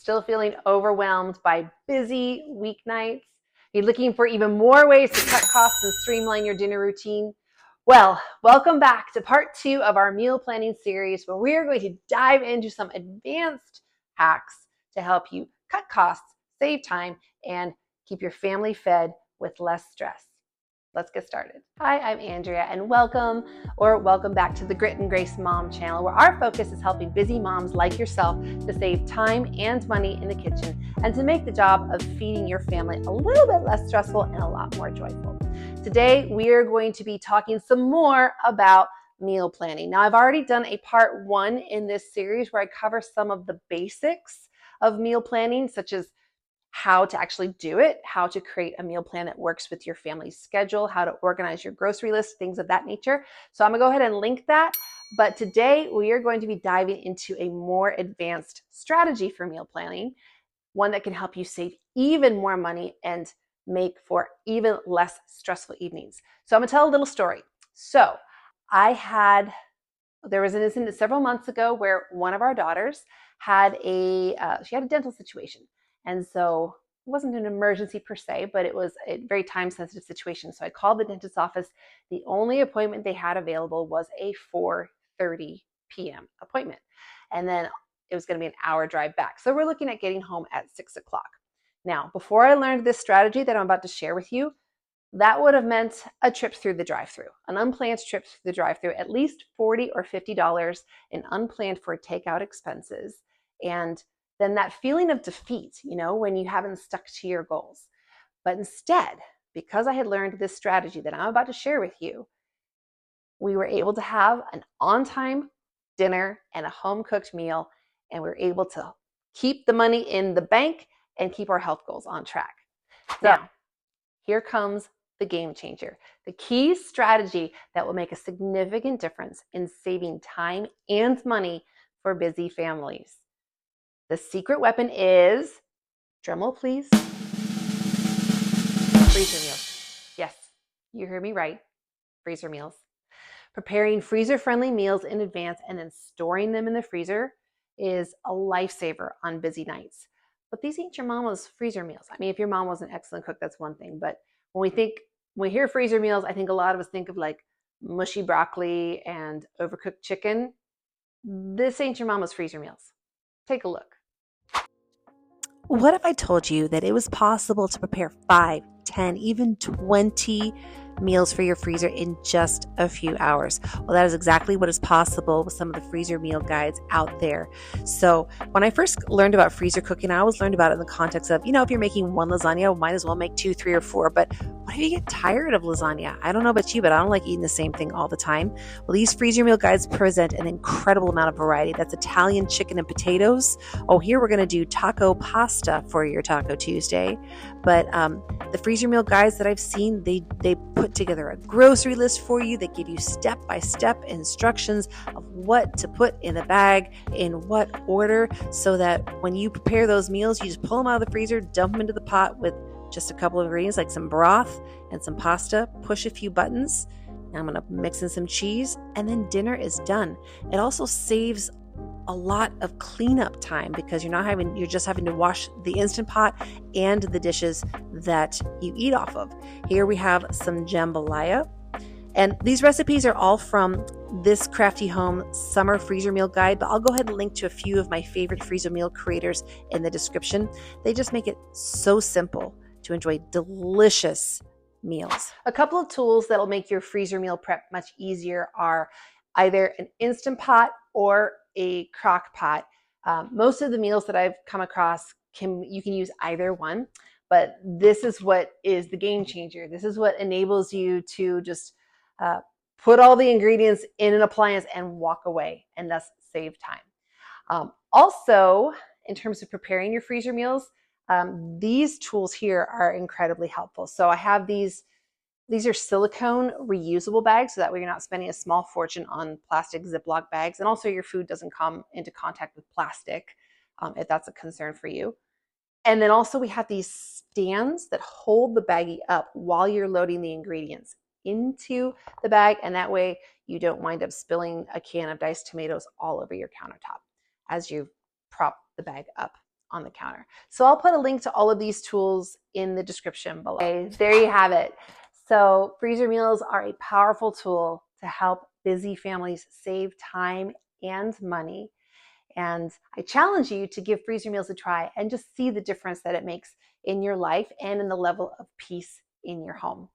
Still feeling overwhelmed by busy weeknights? You're looking for even more ways to cut costs and streamline your dinner routine? Well, welcome back to part 2 of our meal planning series, where we are going to dive into some advanced hacks to help you cut costs, save time, and keep your family fed with less stress. Let's get started. Hi, I'm Andrea, and welcome back to the Grit and Grace Mom channel, where our focus is helping busy moms like yourself to save time and money in the kitchen and to make the job of feeding your family a little bit less stressful and a lot more joyful. Today, we are going to be talking some more about meal planning. Now, I've already done a part 1 in this series where I cover some of the basics of meal planning, such as how to actually do it, how to create a meal plan that works with your family's schedule, how to organize your grocery list, things of that nature. So I'm gonna go ahead and link that. But today we are going to be diving into a more advanced strategy for meal planning, one that can help you save even more money and make for even less stressful evenings. So I'm gonna tell a little story. So there was an incident several months ago where one of our daughters had she had a dental situation. And so it wasn't an emergency per se, but it was a very time-sensitive situation. So I called the dentist's office. The only appointment they had available was a 4:30 p.m. appointment. And then it was going to be an hour drive back. So we're looking at getting home at 6 o'clock. Now, before I learned this strategy that I'm about to share with you, that would have meant a trip through the drive-thru, an unplanned trip through the drive-thru, at least $40 or $50 in unplanned for takeout expenses. And then that feeling of defeat, when you haven't stuck to your goals. But instead, because I had learned this strategy that I'm about to share with you, we were able to have an on-time dinner and a home-cooked meal, and we were able to keep the money in the bank and keep our health goals on track. Now, here comes the game changer, the key strategy that will make a significant difference in saving time and money for busy families. The secret weapon is, drumroll please, freezer meals. Yes, you heard me right, freezer meals. Preparing freezer-friendly meals in advance and then storing them in the freezer is a lifesaver on busy nights. But these ain't your mama's freezer meals. I mean, if your mom was an excellent cook, that's one thing. But when we hear freezer meals, I think a lot of us think of like mushy broccoli and overcooked chicken. This ain't your mama's freezer meals. Take a look. What if I told you that it was possible to prepare 5, 10, even 20 meals for your freezer in just a few hours? Well, that is exactly what is possible with some of the freezer meal guides out there. So when I first learned about freezer cooking, I always learned about it in the context of, if you're making one lasagna, might as well make 2, 3, or 4. But what if you get tired of lasagna? I don't know about you, but I don't like eating the same thing all the time. Well, these freezer meal guides present an incredible amount of variety. That's Italian chicken and potatoes. Oh, here we're going to do taco pasta for your Taco Tuesday. But the freezer meal guides that I've seen, they put together a grocery list for you. They give you step-by-step instructions of what to put in the bag, in what order, so that when you prepare those meals, you just pull them out of the freezer, dump them into the pot with just a couple of ingredients like some broth and some pasta, push a few buttons. Now I'm going to mix in some cheese, and then dinner is done. It also saves a lot of cleanup time because you're just having to wash the Instant Pot and the dishes that you eat off of. Here we have some jambalaya, and these recipes are all from this Crafty Home Summer Freezer Meal Guide, but I'll go ahead and link to a few of my favorite freezer meal creators in the description. They just make it so simple to enjoy delicious meals. A couple of tools that'll make your freezer meal prep much easier are either an Instant Pot or a crock pot. Most of the meals that I've come across, you can use either one, but this is what is the game changer. This is what enables you to just put all the ingredients in an appliance and walk away, and thus save time. Also, in terms of preparing your freezer meals, these tools here are incredibly helpful. So I have these are silicone reusable bags, so that way you're not spending a small fortune on plastic Ziploc bags. And also your food doesn't come into contact with plastic, if that's a concern for you. And then also we have these stands that hold the baggie up while you're loading the ingredients into the bag. And that way you don't wind up spilling a can of diced tomatoes all over your countertop as you prop the bag up on the counter. So I'll put a link to all of these tools in the description below. Okay, there you have it. So freezer meals are a powerful tool to help busy families save time and money. And I challenge you to give freezer meals a try and just see the difference that it makes in your life and in the level of peace in your home.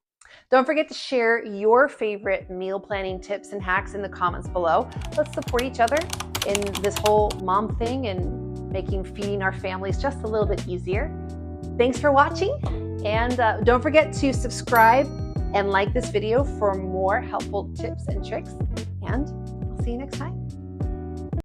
Don't forget to share your favorite meal planning tips and hacks in the comments below. Let's support each other in this whole mom thing and making feeding our families just a little bit easier. Thanks for watching, and don't forget to subscribe and like this video for more helpful tips and tricks, and I'll see you next time.